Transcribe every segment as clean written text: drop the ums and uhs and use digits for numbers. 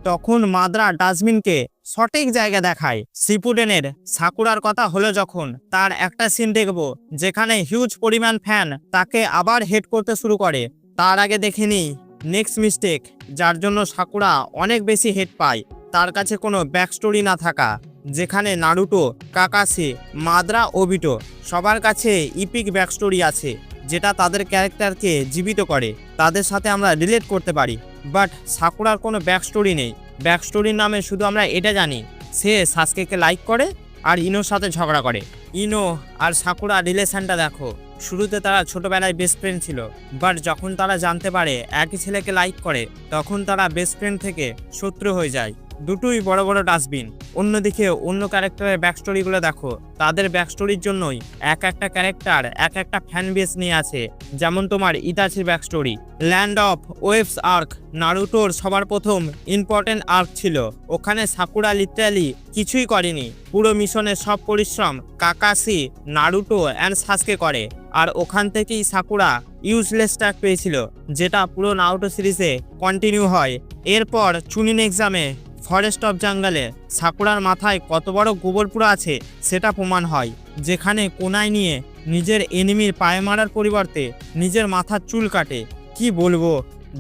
তখন মাদ্রা ডাস্টবিনকে সঠিক জায়গা দেখায়। শিপুডেনের সাকুরার কথা হলো যখন, তার একটা সিন দেখব যেখানে হিউজ পরিমাণ ফ্যান তাকে আবার হেড করতে শুরু করে। তার আগে দেখে নিই নেক্সট মিস্টেক যার জন্য সাকুরা অনেক বেশি হেড পায়, তার কাছে কোনো ব্যাক স্টোরি না থাকা। যেখানে নারুটো, কাকাসি, মাদ্রা, ওবিটো সবার কাছে ইপিক ব্যাক স্টোরি আছে, যেটা তাদের ক্যারেক্টারকে জীবিত করে, তাদের সাথে আমরা রিলেট করতে পারি। বাট সাকুরার কোনো ব্যাক স্টোরি নেই। ব্যাক স্টোরির নামে শুধু আমরা এটা জানি সে সাসকেকে লাইক করে আর ইনোর সাথে ঝগড়া করে। ইনো আর সাকুরা রিলেশনটা দেখো, শুরুতে তারা ছোটবেলায় বেস্ট ফ্রেন্ড ছিল, বাট যখন তারা জানতে পারে একই ছেলেকে লাইক করে, তখন তারা বেস্ট ফ্রেন্ড থেকে শত্রু হয়ে যায়। দুটোই বড় বড় ডাস্টবিন। অন্যদিকে অন্য ক্যারেক্টারের ব্যাকস্টোরিগুলো দেখো, তাদের ব্যাকস্টোরির জন্যই এক একটা ক্যারেক্টার এক একটা ফ্যান বেস নিয়ে আছে। যেমন তোমার ইতাচির ব্যাকস্টোরি, ল্যান্ড অফ ওয়েভস আর্ক নারুটোর সবার প্রথম ইম্পর্টেন্ট আর্ক ছিল। ওখানে সাকুরা লিটারালি কিছুই করেনি, পুরো মিশনের সব পরিশ্রম কাকাসি, নারুটো অ্যান্ড সাসকে করে। আর ওখান থেকেই সাকুরা ইউজলেস ট্যাগ পেয়েছিল, যেটা পুরো নারুটো সিরিজে কন্টিনিউ হয়। এরপর চুনিন এক্সামে ফরেস্ট অফ জঙ্গলে সাকুরার মাথায় কত বড় গোবর পুরা আছে সেটা প্রমাণ হয়, যেখানে কোনায় নিয়ে নিজের এনিমির পায়ে মারার পরিবর্তে নিজের মাথার চুল কাটে। কি বলবো,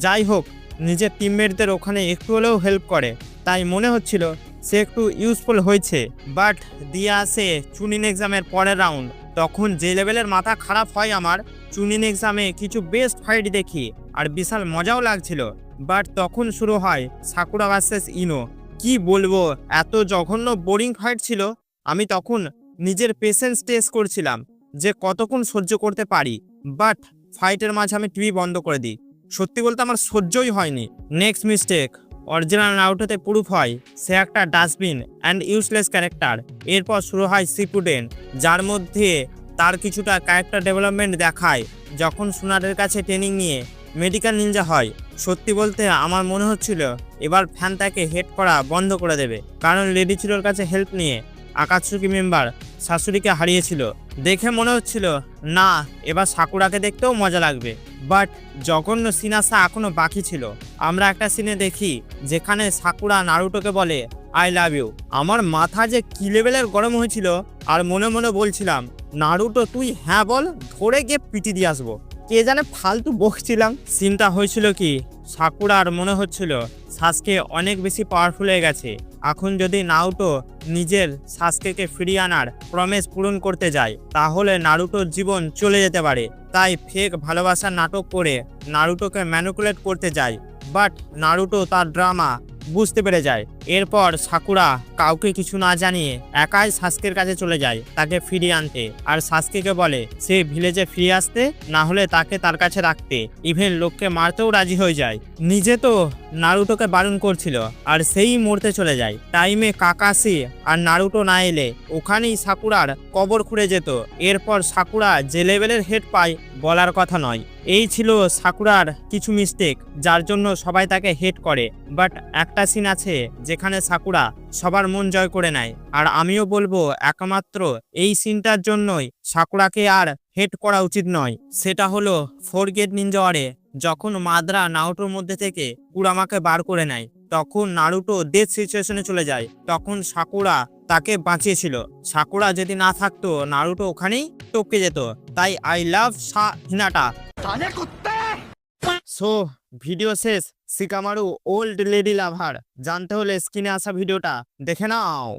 যাই হোক নিজের টিমমেটদের ওখানে একটু হলেও হেল্প করে, তাই মনে হচ্ছিল সে একটু ইউজফুল হয়েছে। বাট দিয়ে আসে চুনিন এক্সামের পরের রাউন্ড, তখন যে লেভেলের মাথা খারাপ হয় আমার। চুনিন এক্সামে কিছু বেস্ট ফাইট দেখি আর বিশাল মজাও লাগছিল, বাট তখন শুরু হয় সাকুরা ভার্সেস ইনো। কি বলবো, এত জঘন্য বোরিং ফাইট ছিল। আমি তখন নিজের পেশেন্স টেস্ট করছিলাম যে কতক্ষণ সহ্য করতে পারি, বাট ফাইটের মাঝে আমি টিভি বন্ধ করে দিই। সত্যি বলতে আমার সহ্যই হয়নি। নেক্সট মিস্টেক অরিজিনাল নারুটোতে প্রুফ হয় সে একটা ডাস্টবিন অ্যান্ড ইউজলেস ক্যারেক্টার। এরপর শুরু হয় শিপুডেন, যার মধ্যে তার কিছুটা ক্যারেক্টার ডেভেলপমেন্ট দেখায় যখন সুনারের কাছে ট্রেনিং নিয়ে মেডিকেল নিনজা হয়। সত্যি বলতে আমার মনে হচ্ছিল এবার ফ্যান তাকে হেড করা বন্ধ করে দেবে, কারণ লেডিচিরোর কাছে হেল্প নিয়ে আকাতসুকি মেম্বার শাশুড়িকে হারিয়েছিল। দেখে মনে হচ্ছিল না এবার সাকুরাকে দেখতেও মজা লাগবে, বাট জঘন্য সিন আসা এখনো বাকি ছিল। আমরা একটা সিনে দেখি যেখানে সাকুরা নারুটোকে বলে আই লাভ ইউ। আমার মাথা যে কি লেভেলের গরম হয়েছিল, আর মনে মনে বলছিলাম নারুটো তুই হ্যাঁ বল, ধরে গিয়ে পিটি দিয়ে আসবো। কে জানে ফালতু বকছিলাম। সিনটা হয়েছিল কি, সাকুরার মনে হচ্ছিল সাসকে অনেক বেশি পাওয়ারফুল হয়ে গেছে, এখন যদি নারুটো নিজের সাসকেকে ফিরিয়ে আনার প্রমিস পূরণ করতে যায় তাহলে নারুটোর জীবন চলে যেতে পারে। তাই ফেক ভালোবাসার নাটক করে নারুটোকে ম্যানিপুলেট করতে যায়, বাট নারুটো তার ড্রামা বুঝতে পেরে যায়। এরপর সাকুরা কাউকে কিছু না জানিয়ে একাই সাসকের কাছে চলে যায় তাকে ফিরিয়ে আনতে, আর সাসকেকে বলে সে ভিলেজে ফিরে আসতে, না হলে তাকে তার কাছে রাখতে। ইভেন লোককে মারতেও রাজি হয়ে যায়। নিজে তো নারুটোকে বারণ করছিল আর সেই মরতে চলে যায়। টাইমে কাকাসি আর নারুটো না এলে ওখানেই সাকুরার কবর খুঁড়ে যেত। এরপর সাকুরা যে লেভেলের হেড পায় বলার কথা নয়। এই ছিল সাকুরার কিছু মিস্টেক যার জন্য সবাই তাকে হেট করে। বাট একটা সিন আছে যেখানে সাকুরা সবার মন জয় করে নেয়, আর আমিও বলবো একমাত্র এই সিনটার জন্যই সাকুরাকে আর হেট করা উচিত নয়। সেটা হলো ফোরগেট নিনজা ওয়ারে যখন মাদ্রা নারুটোর মধ্যে থেকে কুরামাকে বার করে নেয়, তখন নারুটো ডেথ সিচুয়েশনে চলে যায়, তখন সাকুরা তাকে বাঁচিয়েছিল। সাকুরা যদি না থাকতো নারুটো ওখানেই টপকে যেত। তাই আই লাভ হিনাটা। সো ভিডিও শেষ। শিকামারু ওল্ড লেডি লাভার জানতে হলে স্ক্রিনে আসা ভিডিওটা দেখে নাও।